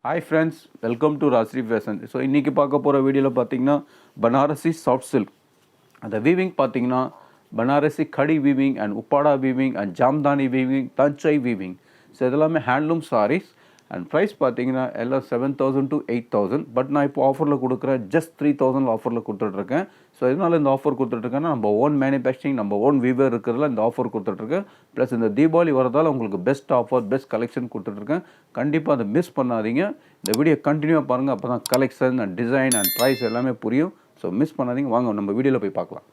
Hi friends, welcome to Rasri Fashion. So இன்னைக்கு பார்க்க போகிற வீடியோவில் பார்த்தீங்கன்னா பனாரசி சாஃப்ட் சில்க் அந்த வீவிங் பார்த்தீங்கன்னா பனாரசி கடி weaving and Uppada weaving and Jamdani weaving Thanjai weaving. So இதெல்லாமே ஹேண்ட்லூம் சாரீஸ் அண்ட் ப்ரைஸ் பார்த்தீங்கன்னா எல்லாம் 7,000 to 8,000. பட் நான் இப்போ ஆஃபரில் கொடுக்குறேன், ஜஸ்ட் 3,000 ஆஃபரில் கொடுத்துட்ருக்கேன். ஸோ இதனால் இந்த ஆஃபர் கொடுத்துட்ருக்கேன்னா நம்ம ஓன் மேனுஃபேக்சரிங் நம்ம ஓன் வீவர் இருக்கிறதுல இந்த ஆஃபர் கொடுத்துட்ருக்கேன். ப்ளஸ் இந்த தீபாவளி வரதால் உங்களுக்கு பெஸ்ட் ஆஃபர் பெஸ்ட் கலெக்ஷன் கொடுத்துட்ருக்கேன். கண்டிப்பாக அதை மிஸ் பண்ணாதீங்க. இந்த வீடியோ கண்டினியூவாக பாருங்கள், அப்போ தான் collection and design and price எல்லாமே புரியும். ஸோ மிஸ் பண்ணாதீங்க, வாங்க நம்ம வீடியோவில் போய் பார்க்கலாம்.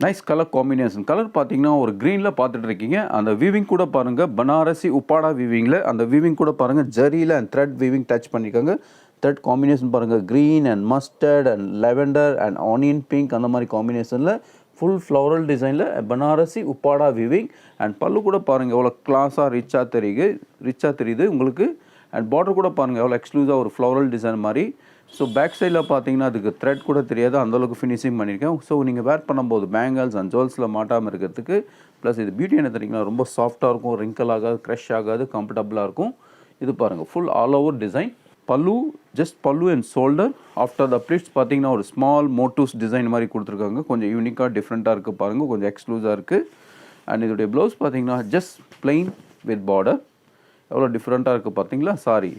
Nice colour combination. கலர் பார்த்தீங்கன்னா ஒரு க்ரீனில் பார்த்துட்டு இருக்கீங்க. அந்த வீவிங் கூட பாருங்கள், பனாரசி உப்பாடா வீவிங்கில் அந்த வீவிங் கூட பாருங்கள் ஜரியில் அண்ட் த்ரெட் வீவிங் டச் பண்ணியிருக்காங்க. த்ரெட் காம்பினேஷன் பாருங்கள், green and mustard and lavender and onion pink அந்த மாதிரி காம்பினேஷனில் ஃபுல் ஃப்ளவரல் டிசைனில் பனாரசி உப்பாடா வீவிங். அண்ட் பல்லு கூட பாருங்கள் எவ்வளோ கிளாஸாக ரிச்சாக தெரியுது உங்களுக்கு. அண்ட் பார்டர் கூட பாருங்கள் எவ்வளோ எக்ஸ்க்ளூசிவாக ஒரு ஃப்ளவரல் டிசைன் மாதிரி. ஸோ பேக் சைடில் பார்த்தீங்கன்னா அதுக்கு த்ரெட் கூட தெரியாது, அந்தளவுக்கு ஃபினிஷிங் பண்ணியிருக்கேன். ஸோ நீங்கள் வேர் பண்ணும்போது பேங்கிள்ஸ் அண்ட் ஜுவல்ஸில் மாட்டாமல் இருக்கிறதுக்கு. ப்ளஸ் இது பியூட்டி என்ன தெரியுங்களா, ரொம்ப சாஃப்டாக இருக்கும், ரிங்கிள் ஆகாது, க்ரஷ் ஆகாது, கம்ஃபர்டபுளாக இருக்கும். இது பாருங்கள் ஃபுல் ஆல் ஓவர் டிசைன். பல்லு just pallu and shoulder. After the pleats பார்த்தீங்கன்னா ஒரு ஸ்மால் மோட்டிவ்ஸ் டிசைன் மாதிரி கொடுத்துருக்காங்க. கொஞ்சம் யூனிக்காக டிஃப்ரெண்ட்டாக இருக்குது பாருங்கள், கொஞ்சம் எக்ஸ்க்ளூஸாக இருக்குது. அண்ட் இதோடைய ப்ளவுஸ் பார்த்தீங்கன்னா ஜஸ்ட் பிளெயின் வித் பார்டர். எவ்வளோ டிஃப்ரெண்ட்டாக இருக்குது பார்த்தீங்களா சாரி.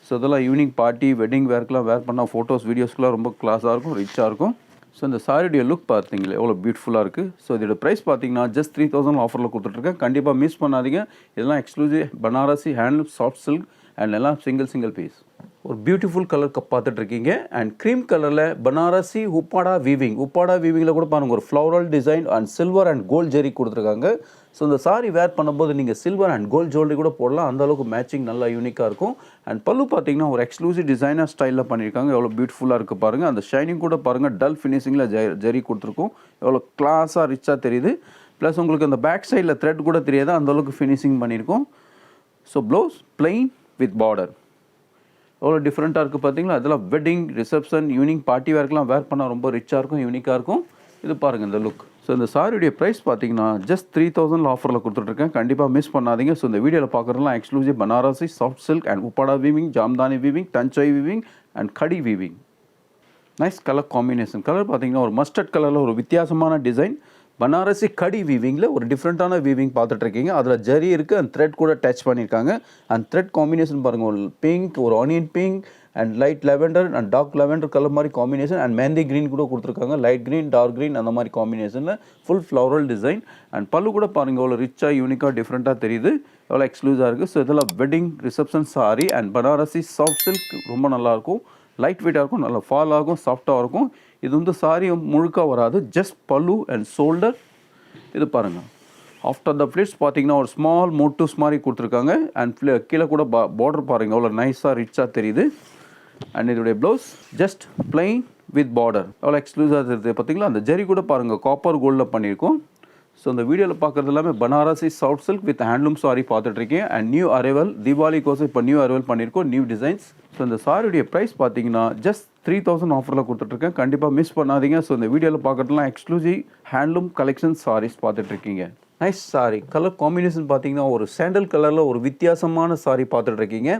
ஸோ இதெல்லாம் ஈவினிங் பார்ட்டி வெட்டிங் வேர்க்கெலாம் வேர் பண்ணால் ஃபோட்டோஸ் வீடியோஸ்க்குலாம் ரொம்ப கிளாஸாக இருக்கும், ரிச்சாக இருக்கும். ஸோ இந்த சாரியுடைய லுக் பார்த்தீங்களா எவ்வளோ பியூட்டிஃபுல்லாக இருக்குது. ஸோ இதோட ப்ரைஸ் பார்த்தீங்கன்னா ஜஸ்ட் 3,000 ஆஃபரில் கொடுத்துட்ருக்கேன். கண்டிப்பாக மிஸ் பண்ணாதீங்க. இதெல்லாம் exclusive Banarasi handloom soft silk and எல்லாம் சிங்கிள் பீஸ். ஒரு பியூட்டிஃபுல் கலர் பார்த்துட்ருக்கீங்க. அண்ட் க்ரீம் கலரில் பனாரசி உப்பாடா வீவிங்கில் கூட பாருங்கள் ஒரு floral design and silver and gold zari கொடுத்துருக்காங்க. ஸோ இந்த சாரி வேர் பண்ணும்போது நீங்கள் சில்வர் அண்ட் கோல்ட் ஜுவல்லரி கூட போடலாம், அந்தளவுக்கு மேட்சிங் நல்லா யூனிக்காக இருக்கும். அண்ட் பல்லு பார்த்தீங்கன்னா ஒரு எக்ஸ்க்ளூசிவ் டிசைனர் ஸ்டைலில் பண்ணியிருக்காங்க. எவ்வளோ பியூட்டிஃபுல்லாக இருக்குது பாருங்கள். அந்த ஷைனிங் கூட பாருங்கள், டல் ஃபினிஷிங்கில் ஜெரி கொடுத்துருக்கோம். எவ்வளோ கிளாஸாக ரிச்சாக தெரியுது. ப்ளஸ் உங்களுக்கு அந்த பேக் சைடில் த்ரெட் கூட தெரியாது, அந்தளவுக்கு ஃபினிஷிங் பண்ணியிருக்கோம். So blouse plain with border எவ்வளோ டிஃப்ரெண்ட்டாக இருக்குது பார்த்தீங்களா. அதெல்லாம் வெட்டிங் ரிசப்ஷன் ஈவினிங் பார்ட்டி வேர்க்கெலாம் வேர் பண்ணால் ரொம்ப ரிச்சாக இருக்கும், யூனிக்காக இருக்கும். இது பாருங்கள் இந்த லுக். ஸோ இந்த சாரியுடைய ப்ரைஸ் பார்த்தீங்கன்னா ஜஸ்ட் 3,000 ஆஃபரில் கொடுத்துட்ருக்கேன். கண்டிப்பாக மிஸ் பண்ணாதீங்க. ஸோ இந்த வீடியோவில் பார்க்குறதுலாம் exclusive Banarasi soft silk and Uppada weaving, Jamdani weaving, Thanjai weaving and khadi weaving. Nice colour combination. Colour பார்த்தீங்கன்னா ஒரு மஸ்டர்ட் கலரில் ஒரு வித்தியாசமான டிசைன். பனாரசி கடி வீவிங்கில் ஒரு டிஃப்ரெண்ட்டான வீவிங் பார்த்துட்ருக்கீங்க. அதில் ஜரி இருக்குது அண்ட் த்ரெட் கூட டச் பண்ணியிருக்காங்க. அண்ட் த்ரெட் காம்பினேஷன் பாருங்கள், ஒரு பிங்க், ஒரு onion pink and light lavender and dark lavender colour மாதிரி காம்பினேஷன். அண்ட் மெஹந்தி க்ரீன் கூட கொடுத்துருக்காங்க, லைட் க்ரீன், டார்க் க்ரீன் அந்த மாதிரி காம்பினேஷனில் ஃபுல் ஃப்ளவரல் டிசைன். அண்ட் பல்லு கூட பாருங்கள் எவ்வளோ ரிச்சாக யூனிக்காக டிஃப்ரெண்ட்டாக தெரியுது, எவ்வளோ எக்ஸ்க்ளூஸாக இருக்குது. ஸோ இதெல்லாம் wedding reception sari and Banarasi soft silk ரொம்ப நல்லாயிருக்கும், லைட் வெயிட்டாக இருக்கும், நல்லா ஃபால் ஆகும், சாஃப்டாக இருக்கும். இது வந்து சாரி முழுக்க வராது, ஜஸ்ட் பல்லு அண்ட் ஷோல்டர். இது பாருங்கள் ஆஃப்டர் த ஃப்ளிட்ஸ் பார்த்தீங்கன்னா ஒரு ஸ்மால் மோட்டிவ்ஸ் மாதிரி கொடுத்துருக்காங்க. அண்ட் கீழே கூட பார்டர் பாருங்கள் எவ்வளோ நைஸாக ரிச்சாக தெரியுது. அண்ட் இதோடைய blouse just plain with border எவ்வளோ எக்ஸ்க்ளூஸாக தெரியுது பார்த்தீங்களா. அந்த ஜரி கூட பாருங்கள் காப்பர் கோல்டில் பண்ணியிருக்கோம். ஸோ இந்த வீடியோவில் பார்க்குறது எல்லாமே Banarasi soft silk with handloom sorry பார்த்துட்ருக்கேன். அண்ட் நியூ அரைவல் தீபாவளிக்கோசம் இப்போ நியூ அரைவல் பண்ணியிருக்கோம், நியூ டிசைன்ஸ். ஸோ இந்த சாரியுடைய ப்ரைஸ் பார்த்தீங்கன்னா ஜஸ்ட் 3,000 ஆஃபரில் கொடுத்துட்ருக்கேன். கண்டிப்பாக மிஸ் பண்ணாதீங்க. ஸோ இந்த வீடியோவில் பார்க்குறதுலாம் எக்ஸ்க்ளூசிவ் ஹேண்ட்லூம் கலெக்ஷன் சாரீஸ் பார்த்துட்ருக்கீங்க. Nice sorry. கலர் காம்பினேஷன் பார்த்தீங்கன்னா ஒரு சாண்டல் கலரில் ஒரு வித்தியாசமான சாரி பார்த்துட்ருக்கீங்க.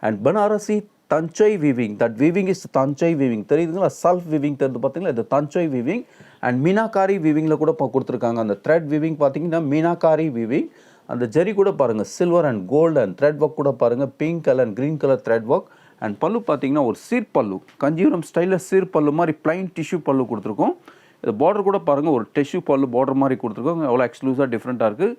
And Banarasi Thanjai weaving, that weaving is Thanjai weaving தெரியுதுங்களா, செல்ஃப் வீவிங் தெரியுது பார்த்தீங்களா, இது தஞ்சை வீவிங். அண்ட் மீனாக்காரி வீவிங்கில் கூட கொடுத்துருக்காங்க. அந்த த்ரெட் வீவிங் பார்த்தீங்கன்னா மீனாக்காரி வீவிங். அந்த ஜெரி கூட பாருங்கள் silver and gold and thread work கூட பாருங்கள், pink colour and green colour thread work. And பல்லு பார்த்தீங்கன்னா ஒரு சீர் பல்லு, கஞ்சிபுரம் ஸ்டைலில் சீர் பல்லு மாதிரி பிளைன் டிஷ்யூ பல்லு கொடுத்துருக்கோம். இது பார்டர் கூட பாருங்கள் ஒரு டிஷ்யூ பல்லு பார்டர் மாதிரி கொடுத்துருக்கோம், எவ்வளோ எக்ஸ்க்ளூஸாக டிஃப்ரெண்ட்டாக இருக்குது.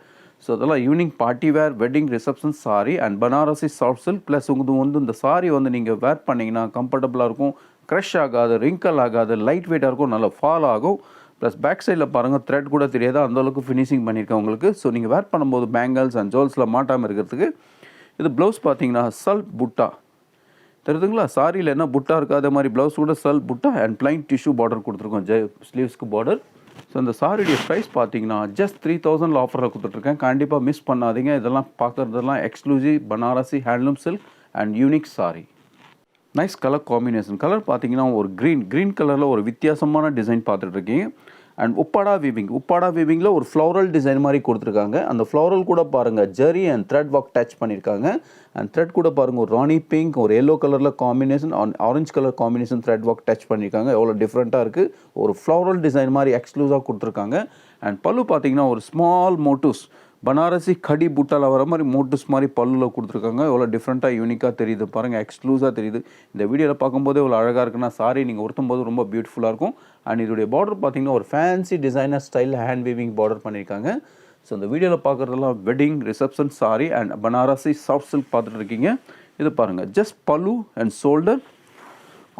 ஸோ அதெல்லாம் evening party wear wedding reception sari and Banarasi soft silk. Plus உங்களுக்கு வந்து இந்த சாரி வந்து நீங்கள் வேர் பண்ணிங்கன்னா கம்ஃபர்டபுளாக இருக்கும், க்ரஷ் ஆகாது, ரிங்கிள் ஆகாது, லைட் வெயிட்டாக இருக்கும், நல்லா ஃபால் ஆகும். ப்ளஸ் பேக் சைடில் பாருங்கள் த்ரெட் கூட தெரியாது, அந்தளவுக்கு ஃபினிஷிங் பண்ணியிருக்கேன் உங்களுக்கு. ஸோ நீங்கள் வேர் பண்ணும்போது பேங்கிள்ஸ் அண்ட் ஜுவல்ஸில் மாட்டாமல் இருக்கிறதுக்கு. இது ப்ளவுஸ் பார்த்தீங்கன்னா செல்ஃப் புட்டா தெரியுதுங்களா, சாரியில் என்ன புட்டா இருக்காத மாதிரி ப்ளவுஸ் கூட செல்ஃப் புட்டா அண்ட் பிளைன் டிஷ்யூ பார்டர் கொடுத்துருக்கோம், ஸ்லீவ்ஸ்க்கு பார்டர். ஸோ இந்த சாரியுடைய ப்ரைஸ் பார்த்தீங்கன்னா ஜஸ்ட் 3,000 ஆஃபரில் கொடுத்துட்ருக்கேன். கண்டிப்பாக மிஸ் பண்ணாதீங்க. இதெல்லாம் பார்க்குறதெல்லாம் exclusive Banarasi handloom silk and unique sari. Nice colour combination. Colour பார்த்தீங்கன்னா ஒரு க்ரீன் கலரில் ஒரு வித்தியாசமான டிசைன் பார்த்துட்ருக்கீங்க. அண்ட் உப்பாடா வீவிங்கில் ஒரு ஃப்ளோரல் டிசைன் மாதிரி கொடுத்துருக்காங்க. அந்த ஃப்ளோரல் கூட பாருங்கள் ஜெரி அண்ட் த்ரெட் ஒர்க் டச் பண்ணியிருக்காங்க. அண்ட் த்ரெட் கூட பாருங்கள் ஒரு ராணி பிங்க், ஒரு எல்லோ கலரில் combination, orange colour combination thread work touch பண்ணியிருக்காங்க. எவ்வளோ டிஃப்ரெண்ட்டாக இருக்குது. ஒரு ஃப்ளோரல் டிசைன் மாதிரி எக்ஸ்க்ளூசிவாக கொடுத்துருக்காங்க. அண்ட் பல்லு பார்த்தீங்கன்னா ஒரு ஸ்மால் மோட்டிவ்ஸ் பனாரசி கடி புட்டாவில் வர மாதிரி மோட்டிவ்ஸ் மாதிரி பல்லுவில் கொடுத்துருக்காங்க. எவ்வளோ டிஃப்ரெண்ட்டாக யூனிக்காக தெரியுது பாருங்கள், எக்ஸ்க்ளூஸாக தெரியுது. இந்த வீடியோவில் பார்க்கும்போது எவ்வளோ அழகாக இருக்குன்னா சாரி நீங்கள் உடுத்தும் போது ரொம்ப பியூட்டிஃபுல்லாக இருக்கும். அண்ட் இதோடைய பார்டர் பார்த்தீங்கன்னா ஒரு fancy designer style hand weaving border பண்ணியிருக்காங்க. ஸோ இந்த வீடியோவில் பார்க்குறதெல்லாம் wedding reception sari and Banarasi soft silk பார்த்துட்டு இருக்கீங்க. இது பாருங்கள் just pallu and shoulder.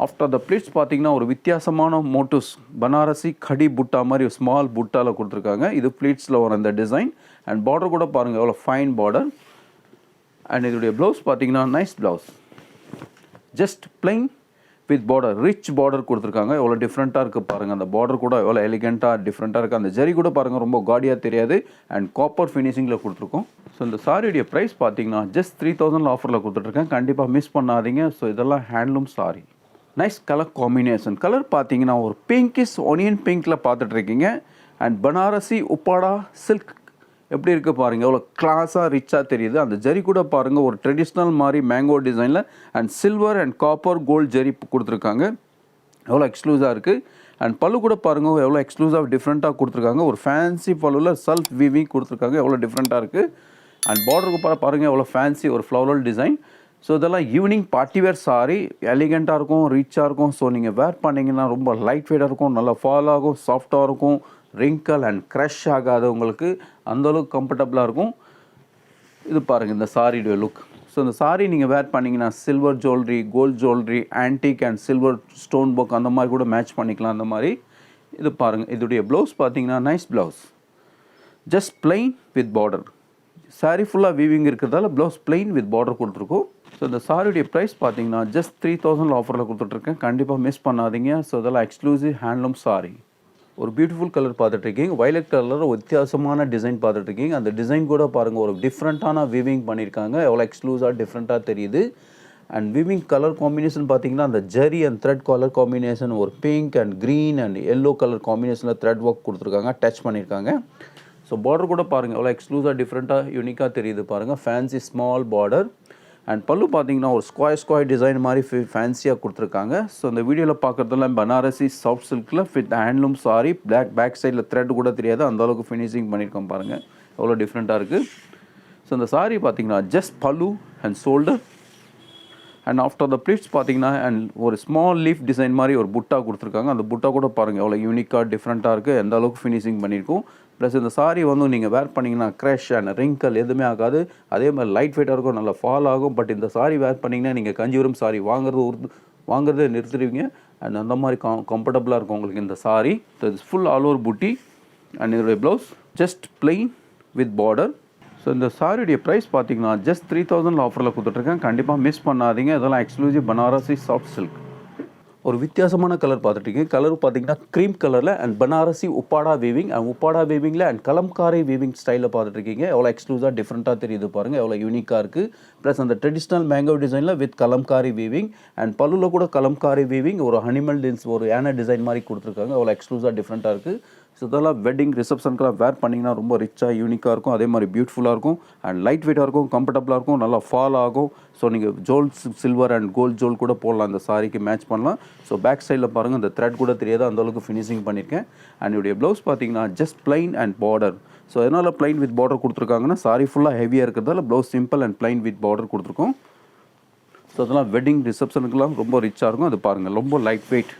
After the pleats பார்த்தீங்கன்னா ஒரு வித்தியாசமான மோட்டிவ்ஸ் பனாரசி கடி புட்டா மாதிரி ஒரு ஸ்மால் புட்டாவில் கொடுத்துருக்காங்க. இது ப்ளீட்ஸில் வர இந்த டிசைன். அண்ட் பார்டர் கூட பாருங்கள் எவ்வளோ ஃபைன் பார்டர். அண்ட் இதோடைய ப்ளவுஸ் பார்த்தீங்கன்னா nice blouse, just plain with border, rich border கொடுத்துருக்காங்க. எவ்வளோ டிஃப்ரெண்ட்டாக இருக்குது பாருங்கள். அந்த பார்டர் கூட எவ்வளோ எலிகெண்ட்டாக டிஃப்ரெண்ட்டாக இருக்குது. அந்த ஜரி கூட பாருங்கள் ரொம்ப காடியாக தெரியாது. அண்ட் காப்பர் ஃபினிஷிங்கில் கொடுத்துருக்கோம். ஸோ இந்த சாரியுடைய ப்ரைஸ் பார்த்தீங்கன்னா ஜஸ்ட் 3000 ஆஃபரில் கொடுத்துட்ருக்கேன். கண்டிப்பாக மிஸ் பண்ணாதீங்க. ஸோ இதெல்லாம் handloom sorry. Nice colour combination. Colour பார்த்தீங்கன்னா ஒரு பிங்கிஷ் ஒனியன் பிங்க்கில் பார்த்துட்ருக்கீங்க. அண்ட் பனாரசி உப்பாடா சில்க் எப்படி இருக்குது பாருங்கள், எவ்வளோ கிளாஸாக ரிச்சாக தெரியுது. அந்த ஜரி கூட பாருங்கள் ஒரு ட்ரெடிஷ்னல் மாதிரி மேங்கோ டிசைனில் and silver and copper gold ஜரி கொடுத்துருக்காங்க. எவ்வளோ எக்ஸ்க்ளூஸாக இருக்குது. அண்ட் பல்லு கூட பாருங்கள் எவ்வளோ எக்ஸ்க்ளூஸாக டிஃப்ரெண்ட்டாக கொடுத்துருக்காங்க. ஒரு ஃபேன்சி பல்லுவில் செல்ஃப் வீவிங் கொடுத்துருக்காங்க. எவ்வளோ டிஃப்ரெண்ட்டாக இருக்குது. அண்ட் பார்டருக்கு பாருங்கள் எவ்வளோ ஃபேன்சி ஒரு ஃப்ளவரல் டிசைன். ஸோ இதெல்லாம் ஈவினிங் பார்ட்டி வேர் சாரி, எலிகெண்ட்டாக இருக்கும், ரிச்சாக இருக்கும். ஸோ நீங்கள் வேர் பண்ணிங்கன்னா ரொம்ப லைட் வெயிட்டாக இருக்கும், நல்லா ஃபால் ஆகும், சாஃப்டாக இருக்கும், ரிங்கிள் அண்ட் க்ரஷ் ஆகாது, உங்களுக்கு அந்தளவுக்கு கம்ஃபர்டபுளாக இருக்கும். இது பாருங்கள் இந்த சாரியுடைய லுக். ஸோ இந்த சாரி நீங்கள் வேர் பண்ணிங்கன்னா silver jewellery, gold jewellery, antique and silver stone work அந்த மாதிரி கூட மேட்ச் பண்ணிக்கலாம். அந்த மாதிரி இது பாருங்கள். இதோடைய ப்ளவுஸ் பார்த்தீங்கன்னா nice blouse, just plain with border. Sorry ஃபுல்லாக வீவிங் இருக்கிறதால ப்ளவுஸ் பிளைன் வித் பார்டர் கொடுத்துருக்கோம். ஸோ இந்த சாரியுடைய ப்ரைஸ் பார்த்தீங்கன்னா ஜஸ்ட் 3000 ஆஃபரில் கொடுத்துட்ருக்கேன். கண்டிப்பாக மிஸ் பண்ணாதீங்க. ஸோ இதெல்லாம் எக்ஸ்க்ளூசிவ் ஹேண்ட்லூம் சாரி. ஒரு பியூட்டிஃபுல் கலர் பார்த்துட்ருக்கீங்க. வயலட் கலரில் ஒரு வித்தியாசமான டிசைன் பார்த்துட்ருக்கீங்க. அந்த டிசைன் கூட பாருங்கள் ஒரு டிஃப்ரெண்ட்டான வீவிங் பண்ணியிருக்காங்க. எவ்வளோ எக்ஸ்க்ளூஸாக டிஃப்ரெண்ட்டாக தெரியுது. அண்ட் வீவிங் கலர் காம்பினேஷன் பார்த்தீங்கன்னா அந்த zari and thread colour combination ஒரு pink and green and yellow colour காம்பினேஷனில் த்ரெட் ஒர்க் கொடுத்துருக்காங்க, டச் பண்ணியிருக்காங்க. ஸோ பார்டர் கூட பாருங்கள் எவ்வளோ எக்ஸ்க்ளூஸாக டிஃப்ரெண்ட்டாக யூனிக்காக தெரியுது பாருங்கள். Fancy small border. அண்ட் பல்லு பார்த்தீங்கன்னா ஒரு ஸ்கொயர் டிசைன் மாதிரி ஃபேன்சியாக கொடுத்துருக்காங்க. ஸோ இந்த வீடியோவில் பார்க்குறதுலாம் பனாரசி சாஃப்ட் சில்கில் வித் ஹேண்ட்லூம் சாரி. பேக் சைடில் த்ரெட் கூட தெரியாது, அந்தளவுக்கு ஃபினிஷிங் பண்ணியிருக்கோம் பாருங்கள், எவ்வளோ டிஃப்ரெண்ட்டாக இருக்குது. ஸோ இந்த சாரி பார்த்தீங்கன்னா just pallu and shoulder. And after the pleats பார்த்தீங்கன்னா அண்ட் ஒரு ஸ்மால் லீஃப் டிசைன் மாதிரி ஒரு புட்டா கொடுத்துருக்காங்க. அந்த புட்டா கூட பாருங்கள் எவ்வளோ யூனிக்காக டிஃப்ரெண்ட்டாக இருக்குது, எந்த அளவுக்கு ஃபினிஷிங் பண்ணியிருக்கும். ப்ளஸ் இந்த சாரி வந்து நீங்கள் வேர் பண்ணிங்கன்னா க்ரஷ் அண்ட் ரிங்கிள் எதுவுமே ஆகாது. அதே மாதிரி லைட் வெயிட்டாக இருக்கும், நல்லா ஃபால் ஆகும். பட் இந்த சாரி வேர் பண்ணிங்கன்னா நீங்கள் கஞ்சிபுரம் சாரி வாங்குறதே நிறுத்துடுவீங்க. அண்ட் அந்த மாதிரி கம்ஃபர்டபுளாக இருக்கும் உங்களுக்கு இந்த sorry. So it's full all over Buti. And இதோடைய blouse just plain with border. So இந்த சாரியுடைய ப்ரைஸ் பார்த்தீங்கன்னா ஜஸ்ட் 3000 ஆஃபரில் கொடுத்துட்ருக்கேன். கண்டிப்பாக மிஸ் பண்ணாதீங்க. இதெல்லாம் எக்ஸ்க்ளூசிவ் பனாரசி சாஃப்ட் சில்க். ஒரு வித்தியாசமான கலர் பார்த்துட்ருக்கீங்க. கலர் பார்த்தீங்கன்னா க்ரீம் கலரில் and Banarasi Uppada weaving and Uppada வீவிங்கில் அண்ட் கலம்காரி வீவிங் ஸ்டைலில் பார்த்துட்ருக்கீங்க. எவ்வளோ எக்ஸ்க்ளூஸாக டிஃப்ரெண்ட்டாக தெரியுது பாருங்கள், எவ்வளோ யூனிக்காக இருக்குது. ப்ளஸ் அந்த ட்ரெடிஷ்னல் மேங்கோ டிசைனில் வித் கலம்காரி வீவிங் அண்ட் பல்லுவில் கூட கலம்காரி வீவிங் ஒரு அனிமல் ஒரு யானை டிசைன் மாதிரி கொடுத்துருக்காங்க. எவ்வளோ எக்ஸ்க்ளூஸாக டிஃப்ரெண்ட்டாக இருக்குது. ஸோ இதெல்லாம் வெட்டிங் ரிசப்ஷனுக்குலாம் வேர் பண்ணிங்கன்னா ரொம்ப ரிச்சாக யூனிக்காக இருக்கும். அதே மாதிரி பியூட்டிஃபுல்லாக இருக்கும் அண்ட் லைட் வெயிட்டாக இருக்கும், கம்ஃபர்டபுளாக இருக்கும், நல்லா ஃபால் ஆகும். ஸோ நீங்கள் சில்வர் அண்ட் கோல்டு ஜோல் கூட போடலாம், அந்த சாரிக்கு மேட்ச் பண்ணலாம். ஸோ பேக் சைடில் பாருங்கள் இந்த த்ரெட் கூட தெரியாது, அந்தளவுக்கு ஃபினிஷிங் பண்ணியிருக்கேன். அண்ட் இதோடைய ப்ளவுஸ் பார்த்தீங்கன்னா just plain and border. So எதனால் பிளைன் வித் பார்டர் கொடுத்துருக்காங்கன்னா சாரி ஃபுல்லாக ஹெவியாக இருக்கிறதால blouse simple and plain with border கொடுத்துருக்கோம். ஸோ அதெல்லாம் வெட்டிங் ரிசப்ஷனுக்குலாம் ரொம்ப ரிச்சாக இருக்கும். அது பாருங்கள் ரொம்ப லைட் வெயிட்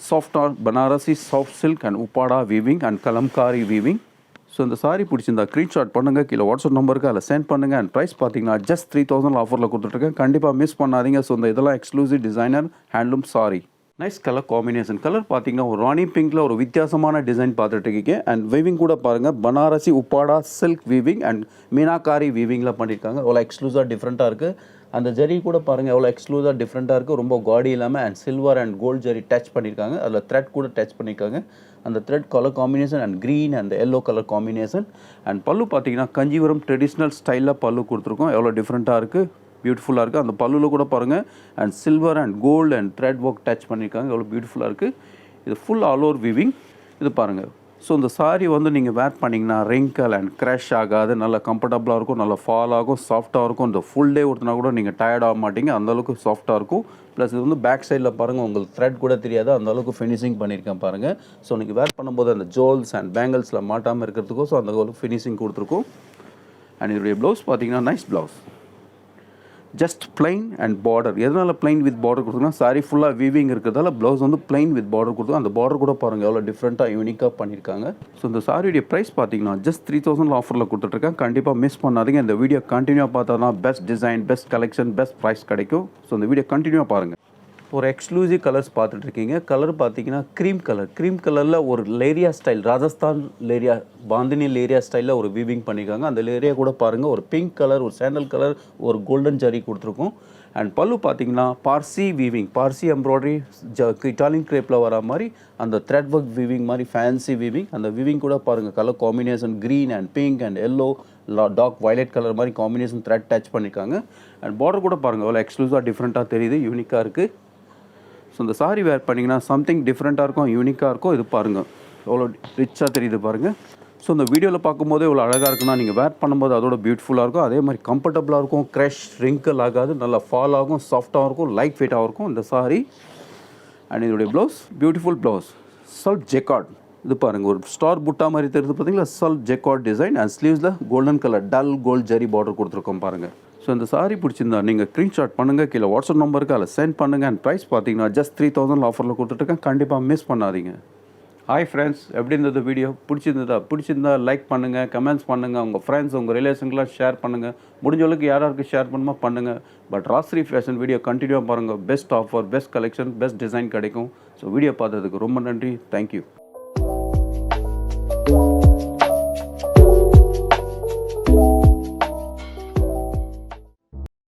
சாஃப்டாக Banarasi soft silk and Uppada weaving and Kalamkari weaving. So இந்த சாரி பிடிச்சிருந்தா ஸ்க்ரீன்ஷாட் பண்ணுங்கள், கீழே வாட்ஸ்அப் நம்பருக்கு அதில் சென்ட் பண்ணுங்கள். அண்ட் ப்ரைஸ் பார்த்தீங்கன்னா ஜஸ்ட் 3000 ஆஃபரில் கொடுத்துட்ருக்கேன். கண்டிப்பாக மிஸ் பண்ணாதீங்க. ஸோ இந்த இதெல்லாம் exclusive designer handloom sorry. Nice colour combination. Colour பார்த்தீங்கன்னா ஒரு ராணி பிங்க்கில் ஒரு வித்தியாசமான டிசைன் பார்த்துட்ருக்கீங்க. அண்ட் வீவிங் கூட பாருங்கள் Banarasi Uppada silk weaving and Meenakari வீவிங்கில் பண்ணியிருக்காங்க. அவ்வளோ எக்ஸ்க்ளூசிவாக டிஃப்ரெண்ட்டாக இருக்குது. அந்த ஜரி கூட பாருங்கள் எவ்வளோ எக்ஸ்க்ளூசிவாக டிஃப்ரெண்ட்டாக இருக்குது, ரொம்ப காடி இல்லாமல் அண்ட் சில்வர் அண்ட் கோல்டு ஜரி டச் பண்ணியிருக்காங்க. அதில் த்ரெட் கூட டச் பண்ணியிருக்காங்க. அந்த thread colour combination and green and yellow colour combination. And பல்லு பார்த்தீங்கன்னா கஞ்சிபுரம் ட்ரெடிஷ்னல் ஸ்டைலில் பல்லு கொடுத்துருக்கோம். எவ்வளோ டிஃப்ரெண்ட்டாக இருக்குது, பியூட்டிஃபுல்லாக இருக்குது. அந்த பல்லுவில் கூட பாருங்கள் and silver and gold and thread work touch பண்ணியிருக்காங்க. எவ்வளோ பியூட்டிஃபுல்லாக இருக்குது. இது ஃபுல் ஆல் ஓவர் வீவிங். இது பாருங்கள் ஸோ இந்த சாரீ வந்து நீங்கள் வேர் பண்ணிங்கன்னா ரிங்கிள் அண்ட் க்ரஷ் ஆகாது, நல்லா கம்ஃபர்டபுளாக இருக்கும், நல்லா ஃபால் ஆகும், சாஃப்ட்டாக இருக்கும். இந்த ஃபுல் டே ஒருத்தினா கூட நீங்கள் டயர்ட் ஆக மாட்டீங்க, அந்தளவுக்கு சாஃப்ட்டாக இருக்கும். ப்ளஸ் இது வந்து பேக் சைடில் பாருங்கள், உங்களுக்கு த்ரெட் கூட தெரியாது, அந்தளவுக்கு ஃபினிஷிங் பண்ணியிருக்கேன் பாருங்கள். ஸோ நீங்கள் வேர் பண்ணும்போது அந்த ஜோல்ஸ் அண்ட் பேங்கிள்ஸில் மாட்டாமல் இருக்கிறதுக்கும் ஸோ அந்த அளவுக்கு ஃபினிஷிங் கொடுத்துருக்கும். அண்ட் இதோடைய ப்ளவுஸ் பார்த்தீங்கன்னா nice blouse, just plain and border. எதனால் பிளைன் வித் பார்டர் கொடுத்துருக்கோன்னா சாரி ஃபுல்லாக வீவிங் இருக்கிறதால ப்ளவுஸ் வந்து பிளைன் வித் பார்டர் கொடுத்துருக்கோம். அந்த பார்டர் கூட பாருங்கள் எவ்வளோ டிஃப்ரெண்ட்டாக யூனிக்காக பண்ணியிருக்காங்க. ஸோ இந்த சாரியுடைய ப்ரைஸ் பார்த்தீங்கன்னா ஜஸ்ட் 3000 ஆஃபரில் கொடுத்துட்ருக்கேன். கண்டிப்பாக மிஸ் பண்ணாதீங்க. இந்த வீடியோ கண்டினியூவாக பார்த்தா தான் best design, best collection, best price கிடைக்கும். ஸோ இந்த வீடியோ கண்டினியூவாக பாருங்கள். ஒரு எக்ஸ்க்ளூசிவ் கலர்ஸ் பார்த்துட்ருக்கீங்க. கலர் பார்த்தீங்கன்னா க்ரீம் கலர். க்ரீம் கலரில் ஒரு லேரியா ஸ்டைல், ராஜஸ்தான் லேரியா, பாந்தினி லேரியா ஸ்டைலில் ஒரு வீவிங் பண்ணியிருக்காங்க. அந்த லேரியா கூட பாருங்கள் ஒரு பிங்க் கலர், ஒரு சாண்டல் கலர், ஒரு கோல்டன் ஜரி கொடுத்துருக்கோம். அண்ட் பல்லு பார்த்தீங்கன்னா Parsi weaving, Parsi embroidery, Italian கிரேப்பில் வர மாதிரி அந்த த்ரெட் ஒர்க் வீவிங் மாதிரி ஃபேன்சி வீவிங். அந்த வீவிங் கூட பாருங்கள் colour combination green and pink and yellow, dark violet colour மாதிரி காம்பினேஷன் த்ரெட் டச் பண்ணியிருக்காங்க. அண்ட் பார்டர் கூட பாருங்கள் எவ்வளோ எக்ஸ்க்ளூசிவாக டிஃப்ரெண்ட்டாக தெரியுது, யூனிக்காக இருக்குது. ஸோ இந்த சாரீ வேர் பண்ணிங்கன்னா சம்திங் டிஃப்ரெண்ட்டாக இருக்கும், யூனிக்காக இருக்கும். இது பாருங்கள் எவ்வளோ ரிச்சாக தெரியுது பாருங்கள். ஸோ இந்த வீடியோவில் பார்க்கும்போது இவ்வளோ அழகாக இருக்குன்னா நீங்கள் வேர் பண்ணும்போது அதோட பியூட்டிஃபுல்லாக இருக்கும். அதே மாதிரி கம்ஃபர்டபுளாக இருக்கும், க்ரஷ் ரிங்கிள் ஆகாது, நல்லா ஃபால் ஆகும், சாஃப்ட்டாகவும் இருக்கும், லைட் வெயிட்டாகவும் இருக்கும் இந்த சாரீ. அண்ட் இதோடைய blouse beautiful blouse, self jacquard. இது பாருங்கள் ஒரு ஸ்டார் புட்டா மாதிரி தெரியுது பார்த்தீங்களா, செல்ஃப் ஜெக்கார்ட் டிசைன். அண்ட் ஸ்லீவ்ஸில் golden colour dull gold zari border கொடுத்துருக்கோம் பாருங்கள். ஸோ இந்த சாரீ பிடிச்சிருந்தா நீங்கள் ஸ்க்ரீன்ஷாட் பண்ணுங்கள், கீழே வாட்ஸ்அப் நம்பருக்கு அதில் சென்ட் பண்ணுங்கள். அண்ட் ப்ரைஸ் பார்த்தீங்கன்னா ஜஸ்ட் 3000 ஆஃபரில் கொடுத்துட்ருக்கேன். கண்டிப்பாக மிஸ் பண்ணாதீங்க. ஹாய் ஃப்ரெண்ட்ஸ், எப்படி இருந்தது வீடியோ? பிடிச்சிருந்தா லைக் பண்ணுங்கள், கமெண்ட்ஸ் பண்ணுங்கள், உங்கள் ஃப்ரெண்ட்ஸ் உங்கள் ரிலேஷன்கெலாம் ஷேர் பண்ணுங்கள். முடிஞ்சளவுக்கு யாருக்கு ஷேர் பண்ணுமோ பண்ணுங்கள். பட் ராஸ்ரீ ஃபேஷன் வீடியோ கண்டினியூவாக பாருங்கள். Best offer, best collection, best design கிடைக்கும். ஸோ வீடியோ பார்த்ததுக்கு ரொம்ப நன்றி. தேங்க்யூ.